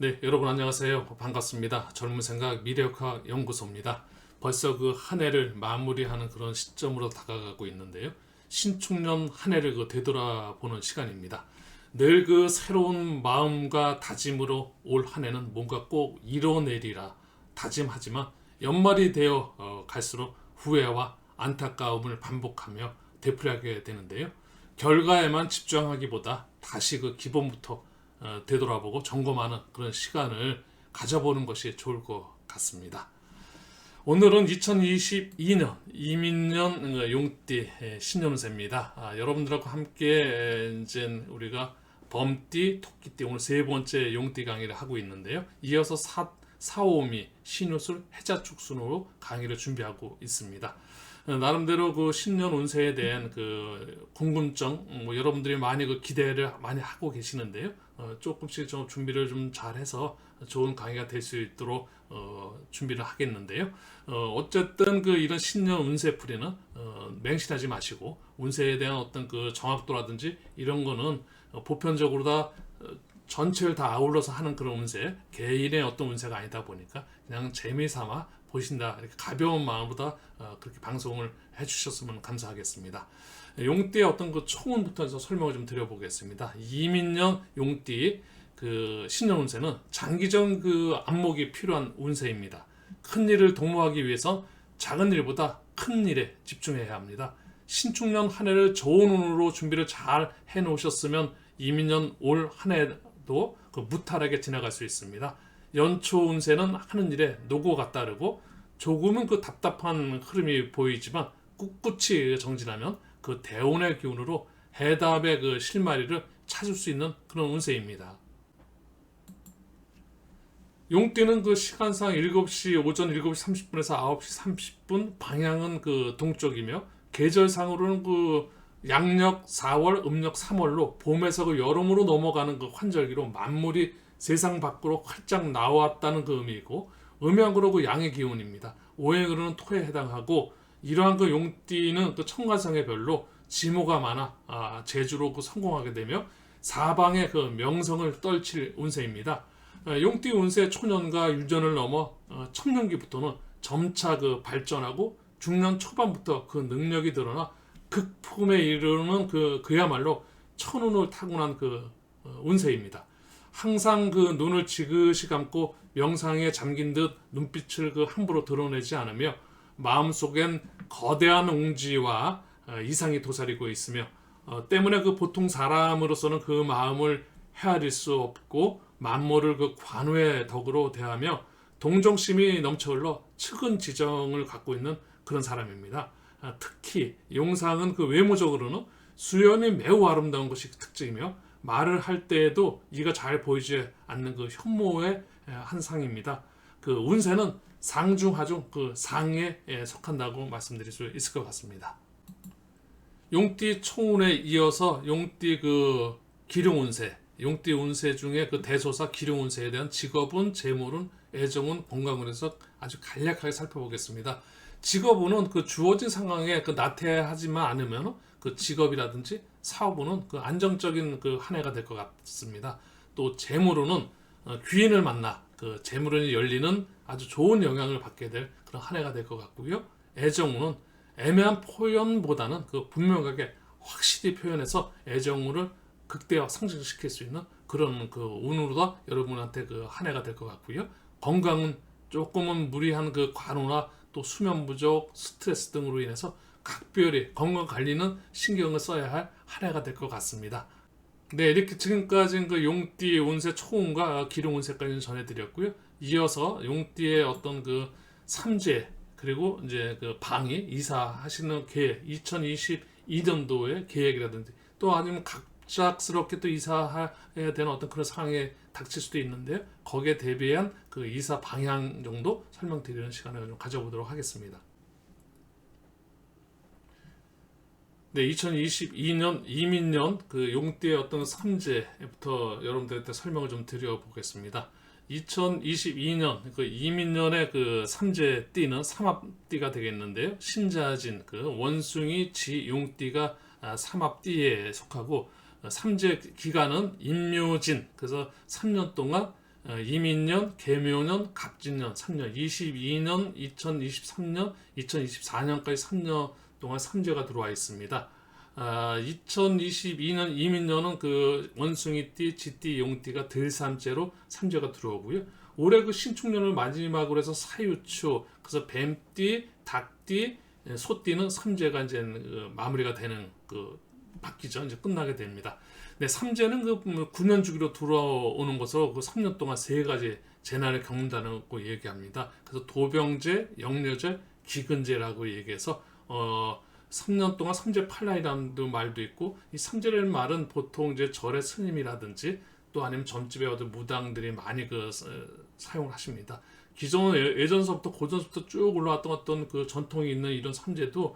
네, 여러분 안녕하세요. 반갑습니다. 젊은 생각 미래역학 연구소입니다. 벌써 그 한 해를 마무리하는 그런 시점으로 다가가고 있는데요. 신축년 한 해를 되돌아보는 시간입니다. 늘 그 새로운 마음과 다짐으로 올 한 해는 뭔가 꼭 이뤄내리라 다짐하지만 연말이 되어 갈수록 후회와 안타까움을 반복하며 되풀이하게 되는데요. 결과에만 집중하기보다 다시 그 기본부터 되돌아보고 점검하는 그런 시간을 가져보는 것이 좋을 것 같습니다. 오늘은 2022년 이민년 용띠 신년운세입니다. 여러분들하고 함께 이제 우리가 범띠, 토끼띠 오늘 세 번째 용띠 강의를 하고 있는데요. 이어서 사오미, 신유술, 해자축순으로 강의를 준비하고 있습니다. 나름대로 그 신년 운세에 대한 그 궁금증, 여러분들이 많이 그 기대를 많이 하고 계시는데요. 조금씩 좀 준비를 좀 잘해서 좋은 강의가 될 수 있도록 준비를 하겠는데요. 어쨌든 그 이런 신년 운세풀이는 맹신하지 마시고 운세에 대한 어떤 그 정확도라든지 이런 거는 보편적으로 다 전체를 다 아울러서 하는 그런 운세, 개인의 어떤 운세가 아니다 보니까 그냥 재미삼아 보신다 이렇게 가벼운 마음보다 그렇게 방송을 해주셨으면 감사하겠습니다. 용띠의 어떤 그 총운부터 해서 설명을 좀 드려보겠습니다. 이민년 용띠 그 신년 운세는 장기적 그 안목이 필요한 운세입니다. 큰 일을 독모하기 위해서 작은 일보다 큰 일에 집중해야 합니다. 신축년 한 해를 좋은 운으로 준비를 잘 해놓으셨으면 이민년 올 한 해도 그 무탈하게 지나갈 수 있습니다. 연초 운세는 하는 일에 노고가 따르고 조금은 그 답답한 흐름이 보이지만 꿋꿋이 정진하면 그 대운의 기운으로 해답의 그 실마리를 찾을 수 있는 그런 운세입니다. 용띠는 그 시간상 7시 오전 7시 30분에서 9시 30분 방향은 그 동쪽이며 계절상으로는 그 양력 4월, 음력 3월로 봄에서 그 여름으로 넘어가는 그 환절기로 만물이 세상 밖으로 활짝 나왔다는 그 의미이고 음양으로 그 양의 기운입니다. 오행으로는 토에 해당하고 이러한 그 용띠는 그 천간상의 별로 지모가 많아 재주로 그 성공하게 되며 사방의 그 명성을 떨칠 운세입니다. 용띠 운세 초년과 유전을 넘어 청년기부터는 점차 그 발전하고 중년 초반부터 그 능력이 드러나 극품에 이르는 그야말로 천운을 타고난 그 운세입니다. 항상 그 눈을 지그시 감고 명상에 잠긴 듯 눈빛을 그 함부로 드러내지 않으며 마음속엔 거대한 웅지와 이상이 도사리고 있으며 때문에 그 보통 사람으로서는 그 마음을 헤아릴 수 없고 만물을 그 관우의 덕으로 대하며 동정심이 넘쳐 흘러 측은 지정을 갖고 있는 그런 사람입니다. 특히 용상은 그 외모적으로는 수염이 매우 아름다운 것이 특징이며 말을 할 때에도 이가 잘 보이지 않는 그 현모의 한 상입니다. 그 운세는 상중하중 그 상에 속한다고 말씀드릴 수 있을 것 같습니다. 용띠 총운에 이어서 용띠 그 기룡 운세, 용띠 운세 중에 그 대소사 기룡 운세에 대한 직업운, 재물운, 애정운, 건강운에서 아주 간략하게 살펴보겠습니다. 직업운은 그 주어진 상황에 그 나태하지만 않으면 그 직업이라든지 사업운은 그 안정적인 그 한 해가 될 것 같습니다. 또 재물운은 귀인을 만나 그 재물운이 열리는 아주 좋은 영향을 받게 될 그런 한 해가 될 것 같고요. 애정운은 애매한 표현보다는 그 분명하게 확실히 표현해서 애정운을 극대화 상승시킬 수 있는 그런 그 운으로 여러분한테 그 한 해가 될 것 같고요. 건강은 조금은 무리한 그 관우나 또 수면 부족, 스트레스 등으로 인해서 각별히 건강 관리는 신경을 써야 할 한 해가 될 것 같습니다. 네, 이렇게 지금까지는 그 용띠 운세 초운과 기룡 운세까지 전해드렸고요. 이어서 용띠의 어떤 그 삼재 그리고 이제 그 방위 이사하시는 계획, 2022년도의 계획이라든지 또 아니면 갑작스럽게 또 이사해야 되는 어떤 그런 상황에 닥칠 수도 있는데요. 거기에 대비한 그 이사 방향 정도 설명드리는 시간을 좀 가져보도록 하겠습니다. 네, 2022년 이민년 그 용띠의 어떤 삼재부터 여러분들한테 설명을 좀 드려보겠습니다. 2022년 그 이민년의 그 삼재띠는 삼합띠가 되겠는데요. 신자진 그 원숭이 지용띠가 삼합띠에 속하고 삼재 기간은 임묘진 그래서 3년 동안 이민년, 계묘년, 갑진년 3년, 22년, 2023년, 2024년까지 3년 동안 삼재가 들어와 있습니다. 2022년 이민년은 그 원숭이띠, 쥐띠, 용띠가 들삼재로 삼재가 들어오고요. 올해 그 신축년을 마지막으로 해서 사유초, 그래서 뱀띠, 닭띠, 소띠는 삼재가 이제 마무리가 되는 바뀌죠. 이제 끝나게 됩니다. 네, 삼재는 그 9년 주기로 들어오는 것으로 그 3년 동안 세 가지 재난을 겪는다고 얘기합니다. 그래서 도병재, 영려재, 기근재라고 얘기해서 3년 동안 삼재 팔라이라는 말도 있고, 이 삼재라는 말은 보통 이제 절의 스님이라든지 또 아니면 점집에 어떤 무당들이 많이 사용을 하십니다. 기존 예전서부터 고전서부터 쭉 올라왔던 어떤 그 전통이 있는 이런 삼재도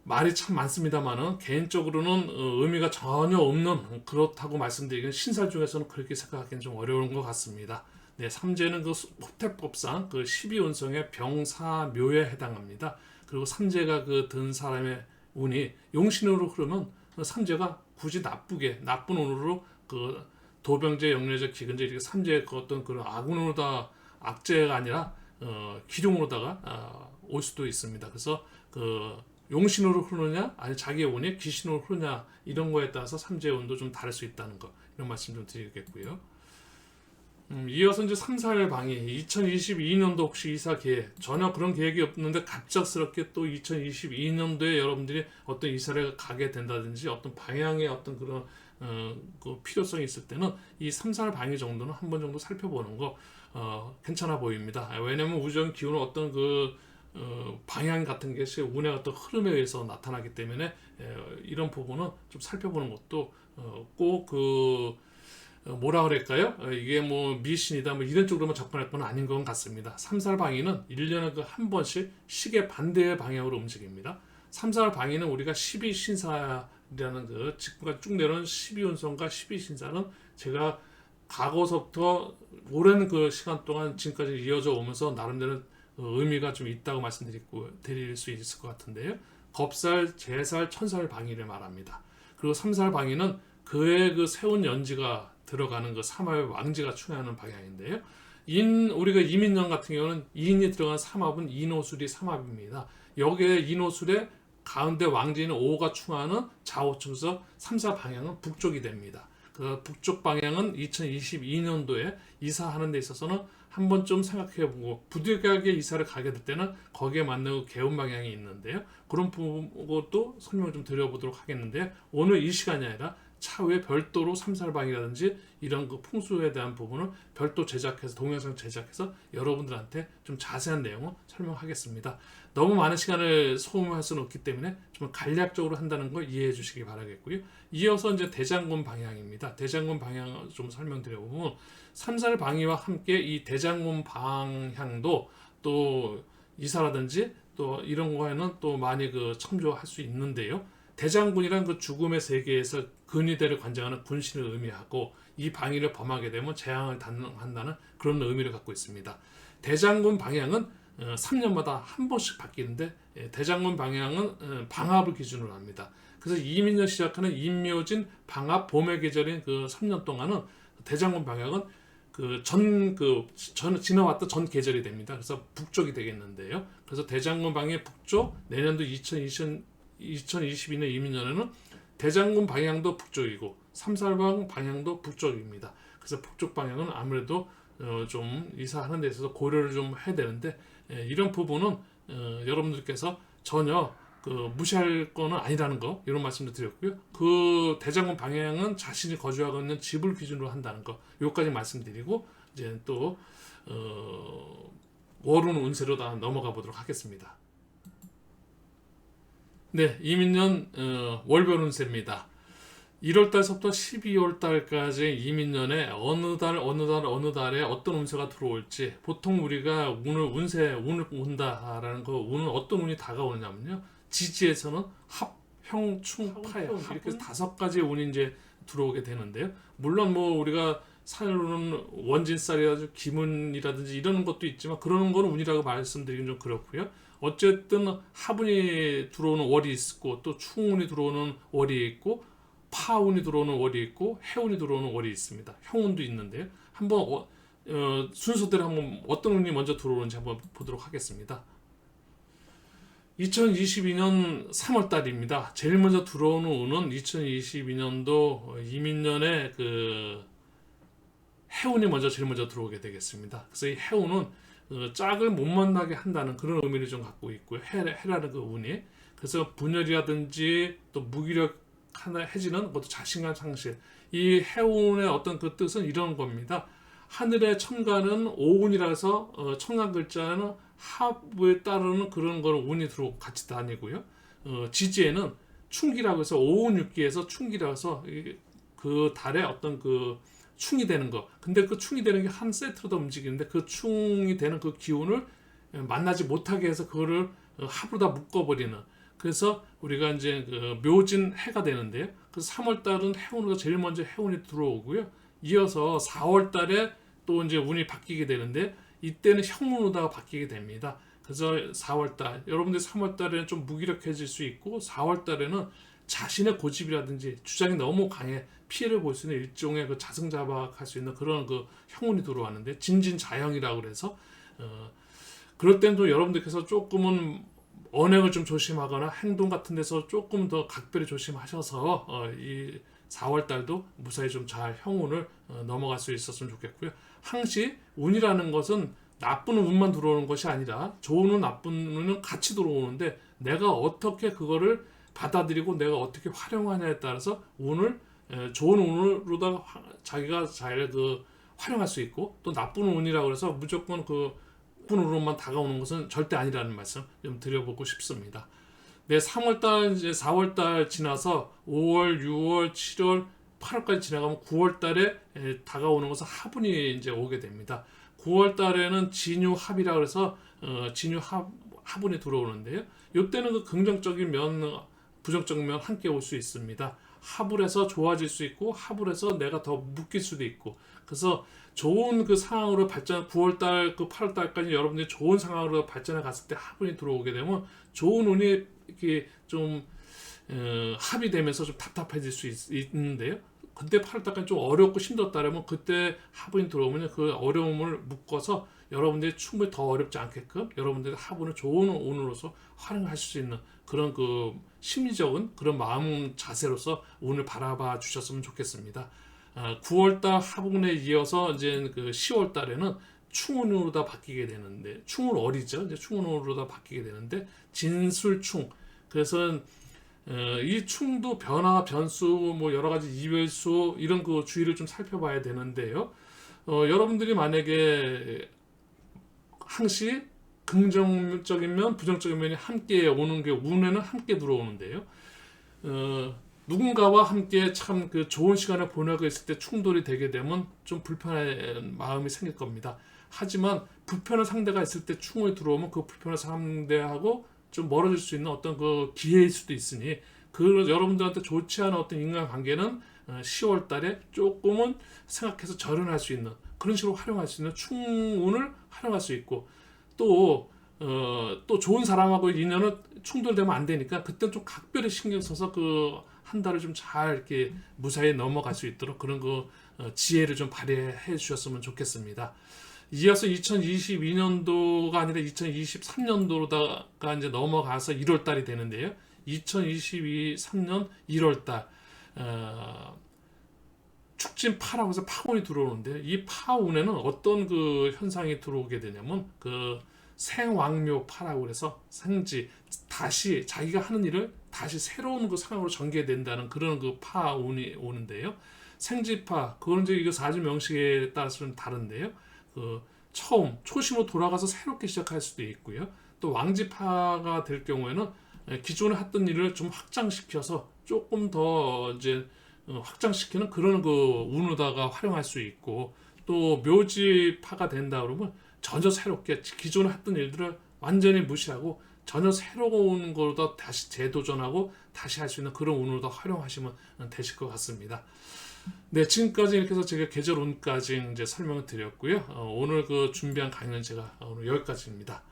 말이 참 많습니다만은 개인적으로는 의미가 전혀 없는, 그렇다고 말씀드리기는 신살 중에서는 그렇게 생각하기는 좀 어려운 것 같습니다. 네, 삼재는 그 호태법상 그 12운성의 병사묘에 해당합니다. 그리고 삼재가 그 든 사람의 운이 용신으로 흐르면 삼재가 굳이 나쁜 운으로 그 도병재, 영려재, 기근재 이렇게 삼재의 그 어떤 그런 악운으로다, 악재가 아니라 기룡으로다가 올 수도 있습니다. 그래서 그 용신으로 흐르느냐 아니 자기의 운이 기신으로 흐르냐 이런 거에 따라서 삼재의 운도 좀 다를 수 있다는 거, 이런 말씀 좀 드리겠고요. 이어서 이제 3살 방위 2022년도 혹시 이사 계획, 전혀 그런 계획이 없는데 갑작스럽게 또 2022년도에 여러분들이 어떤 이사를 가게 된다든지 어떤 방향의 어떤 그런 그 필요성이 있을 때는 이 3살 방위 정도는 한 번 정도 살펴보는 거 괜찮아 보입니다. 왜냐면 우주적 기운은 어떤 방향 같은 것이 운의 어떤 흐름에 의해서 나타나기 때문에 이런 부분은 좀 살펴보는 것도 꼭 뭐라 그럴까요? 이게 뭐 미신이다 뭐 이런 쪽으로만 접근할 건 아닌 것 같습니다. 3살 방위는 1년에 한 번씩 시계 반대의 방향으로 움직입니다. 3살 방위는 우리가 12신사라는 그 직구가 쭉 내려오는 12운성과 12신사는 제가 과거서부터 오랜 그 시간 동안 지금까지 이어져 오면서 나름대로 의미가 좀 있다고 말씀드릴 수 있을 것 같은데요. 겁살, 제살, 천살 방위를 말합니다. 그리고 3살 방위는 그의 그 세운 연지가 들어가는 그 삼합의 왕지가 충하는 방향인데요. 우리가 이민년 같은 경우는 인이 들어간 삼합은 인오술이 삼합입니다. 여기에 인오술의 가운데 왕지는 5가 충하는 좌우측에서 3사 방향은 북쪽이 됩니다. 그 북쪽 방향은 2022년도에 이사하는 데 있어서는 한번 좀 생각해보고 부득이하게 이사를 가게 될 때는 거기에 맞는 개운 방향이 있는데요. 그런 것도 설명을 좀 드려보도록 하겠는데요. 오늘 이 시간이 아니라 차후에 별도로 3살방이라든지 이런 그 풍수에 대한 부분을 별도 제작해서 동영상 제작해서 여러분들한테 좀 자세한 내용을 설명하겠습니다. 너무 많은 시간을 소모할 수는 없기 때문에 좀 간략적으로 한다는 걸 이해해 주시기 바라겠고요. 이어서 이제 대장군 방향입니다. 대장군 방향을 좀 설명드려보면 3살 방위와 함께 이 대장군 방향도 또 이사라든지 또 이런 거에는 또 많이 첨조할 수 있는데요. 대장군이란 그 죽음의 세계에서 근위대를 관장하는 군신을 의미하고 이 방위를 범하게 되면 재앙을 당한다는 그런 의미를 갖고 있습니다. 대장군 방향은 3년마다 한 번씩 바뀌는데 대장군 방향은 방합을 기준으로 합니다. 그래서 이민년 시작하는 임묘진 방합 봄의 계절인 그 3년 동안은 대장군 방향은 지나왔던 전 계절이 됩니다. 그래서 북쪽이 되겠는데요. 그래서 대장군 방향 북쪽, 내년도 2022년 이민년에는 대장군 방향도 북쪽이고 3살방 방향도 북쪽입니다. 그래서 북쪽 방향은 아무래도 좀 이사하는 데 있어서 고려를 좀 해야 되는데 이런 부분은 여러분들께서 전혀 무시할 거는 아니라는 거, 이런 말씀도 드렸고요. 그 대장군 방향은 자신이 거주하고 있는 집을 기준으로 한다는 거, 요까지 말씀드리고 이제 또 월운 운세로 다 넘어가 보도록 하겠습니다. 네, 이민년 월별 운세입니다. 1월달서부터 12월달까지 이민년에 어느 달에 어떤 운세가 들어올지, 보통 우리가 운을 본다라는 거, 운은 어떤 운이 다가오느냐면요, 지지에서는 합, 형, 충, 파해 이렇게 5가지 운이 이제 들어오게 되는데요. 물론 뭐 우리가 살로는 원진살이라든지 기문이라든지 이런 것도 있지만 그런 거는 운이라고 말씀드리긴 좀 그렇고요. 어쨌든 하분이 들어오는 월이 있고 또 충운이 들어오는 월이 있고 파운이 들어오는 월이 있고 해운이 들어오는 월이 있습니다. 형운도 있는데요. 한번 순서대로 한번 어떤 운이 먼저 들어오는지 한번 보도록 하겠습니다. 2022년 3월 달입니다. 제일 먼저 들어오는 운은 2022년도 이민년에 그 해운이 제일 먼저 들어오게 되겠습니다. 그래서 이 해운은 짝을 못 만나게 한다는 그런 의미를 좀 갖고 있고요. 해라는 그 운이. 그래서 분열이라든지 또 무기력해지는 것도 자신감 상실. 이 해운의 어떤 그 뜻은 이런 겁니다. 하늘의 천간은 오운이라 해서 천간 글자는 합에 따르는 그런 걸 운이 들어오고 같이 다니고요. 지지에는 충기라고 해서 오운육기에서 충기라고 해서 그 달의 어떤 그 충이 되는 거. 근데 그 충이 되는 게 한 세트로 다 움직이는데 그 충이 되는 그 기운을 만나지 못하게 해서 그거를 합으로 다 묶어버리는. 그래서 우리가 이제 그 묘진 해가 되는데요. 그래서 3월 달은 해운으로 제일 먼저 해운이 들어오고요. 이어서 4월 달에 또 이제 운이 바뀌게 되는데 이때는 형운으로다가 바뀌게 됩니다. 그래서 4월 달, 여러분들 3월 달에는 좀 무기력해질 수 있고 4월 달에는 자신의 고집이라든지 주장이 너무 강해 피해를 볼 수 있는 일종의 그 자승자박할 수 있는 그런 그 형운이 들어왔는데 진진자형이라고 그래서 그럴 때는 또 여러분들께서 조금은 언행을 좀 조심하거나 행동 같은 데서 조금 더 각별히 조심하셔서 이 4월 달도 무사히 좀 잘 형운을 넘어갈 수 있었으면 좋겠고요. 항시 운이라는 것은 나쁜 운만 들어오는 것이 아니라 좋은 운, 나쁜 운은 같이 들어오는데 내가 어떻게 그거를 받아들이고 내가 어떻게 활용하냐에 따라서 운을 좋은 운으로다 자기가 잘 활용할 수 있고 또 나쁜 운이라고 해서 무조건 그 나쁜 운으로만 다가오는 것은 절대 아니라는 말씀 좀 드려보고 싶습니다. 네, 3월달 이제 4월달 지나서 5월, 6월, 7월, 8월까지 지나가면 9월달에 다가오는 것은 화분이 이제 오게 됩니다. 9월달에는 진유합이라 그래서 화분이 들어오는데요. 이때는 그 긍정적인 면, 부정적인 면 함께 올 수 있습니다. 합을 해서 좋아질 수 있고 합을 해서 내가 더 묶일 수도 있고 그래서 좋은 그 상황으로 9월달, 그 8월달까지 여러분들이 좋은 상황으로 발전해 갔을 때 화분이 들어오게 되면 좋은 운이 이렇게 좀 합이 되면서 좀 답답해질 수 있는데요. 그때 8월달까지 좀 어렵고 힘들었다면 그때 화분이 들어오면 그 어려움을 묶어서 여러분들이 충분히 더 어렵지 않게끔 여러분들의 화분을 좋은 운으로서 활용할 수 있는 그런 그 심리적인 그런 마음 자세로서 운을 바라봐 주셨으면 좋겠습니다. 9월달 화분에 이어서 이제 그 10월달에는 충운으로 다 바뀌게 되는데 충운 어리죠. 이제 충운으로 다 바뀌게 되는데 진술충. 그래서 이 충도 변화, 변수, 뭐 여러 가지 이별수 이런 그 주의를 좀 살펴봐야 되는데요. 여러분들이 만약에 항시 긍정적인 면, 부정적인 면이 함께 오는 게 운에는 함께 들어오는데요. 누군가와 함께 참 그 좋은 시간을 보내고 있을 때 충돌이 되게 되면 좀 불편한 마음이 생길 겁니다. 하지만 불편한 상대가 있을 때 충돌이 들어오면 그 불편한 상대하고 좀 멀어질 수 있는 어떤 그 기회일 수도 있으니 그 여러분들한테 좋지 않은 어떤 인간관계는 10월 달에 조금은 생각해서 절연할 수 있는 그런 식으로 활용할 수 있는 충운을 활용할 수 있고 또 좋은 사람하고 인연은 충돌되면 안 되니까 그때는 좀 각별히 신경 써서 그 한 달을 좀 잘 이렇게 무사히 넘어갈 수 있도록 그런 그 지혜를 좀 발휘해 주셨으면 좋겠습니다. 이어서 2022년도가 아니라 2023년도로다가 이제 넘어가서 1월 달이 되는데요. 2023년 1월 달 축진파라고 해서 파운이 들어오는데 이 파운에는 어떤 그 현상이 들어오게 되냐면 그 생왕묘파라고 해서 생지 다시 자기가 하는 일을 다시 새로운 그 상황으로 전개된다는 그런 그 파운이 오는데요. 생지파 그건 이제 이거 사주 명식에 따라서 좀 다른데요. 그 처음 초심으로 돌아가서 새롭게 시작할 수도 있고요. 또 왕지파가 될 경우에는 기존에 했던 일을 좀 확장시켜서 조금 더 이제 확장시키는 그런 그 운으로다가 활용할 수 있고 또 묘지파가 된다 그러면 전혀 새롭게 기존에 했던 일들을 완전히 무시하고 전혀 새로운 거로다 다시 재도전하고 다시 할 수 있는 그런 운으로 활용하시면 되실 것 같습니다. 네, 지금까지 이렇게 해서 제가 계절 운까지 이제 설명을 드렸고요. 오늘 그 준비한 강의는 제가 오늘 여기까지입니다.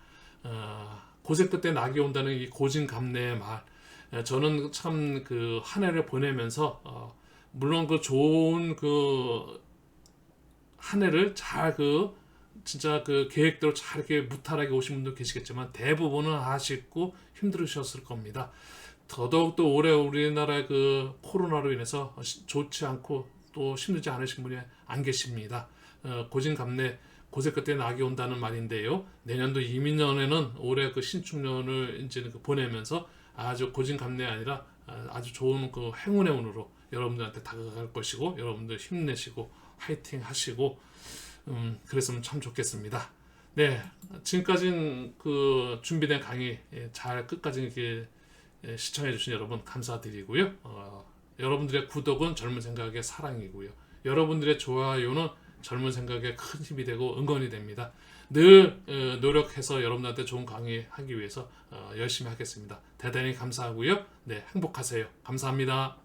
고생 끝에 낙이 온다는 이 고진감래의 말. 저는 참 그 한 해를 보내면서 물론 그 좋은 그 한 해를 잘 진짜 그 계획대로 잘 이렇게 무탈하게 오신 분도 계시겠지만 대부분은 아쉽고 힘들으셨을 겁니다. 더더욱또 올해 우리나라의 그 코로나로 인해서 좋지 않고 또 힘들지 않으신 분이 안 계십니다. 고진감래 고세 끝에 낙이 온다는 말인데요. 내년도 이민년에는 올해 그 신축년을 이제 보내면서 아주 고진감래 아니라 아주 좋은 그 행운의 운으로 여러분들한테 다가갈 것이고 여러분들 힘내시고 화이팅 하시고 그랬으면 참 좋겠습니다. 네, 지금까지는 그 준비된 강의 잘 끝까지 이렇게 시청해 주신 여러분 감사드리고요. 여러분들의 구독은 젊은 생각의 사랑이고요. 여러분들의 좋아요는 젊은 생각에 큰 힘이 되고 응원이 됩니다. 늘 노력해서 여러분들한테 좋은 강의 하기 위해서 열심히 하겠습니다. 대단히 감사하고요. 네, 행복하세요. 감사합니다.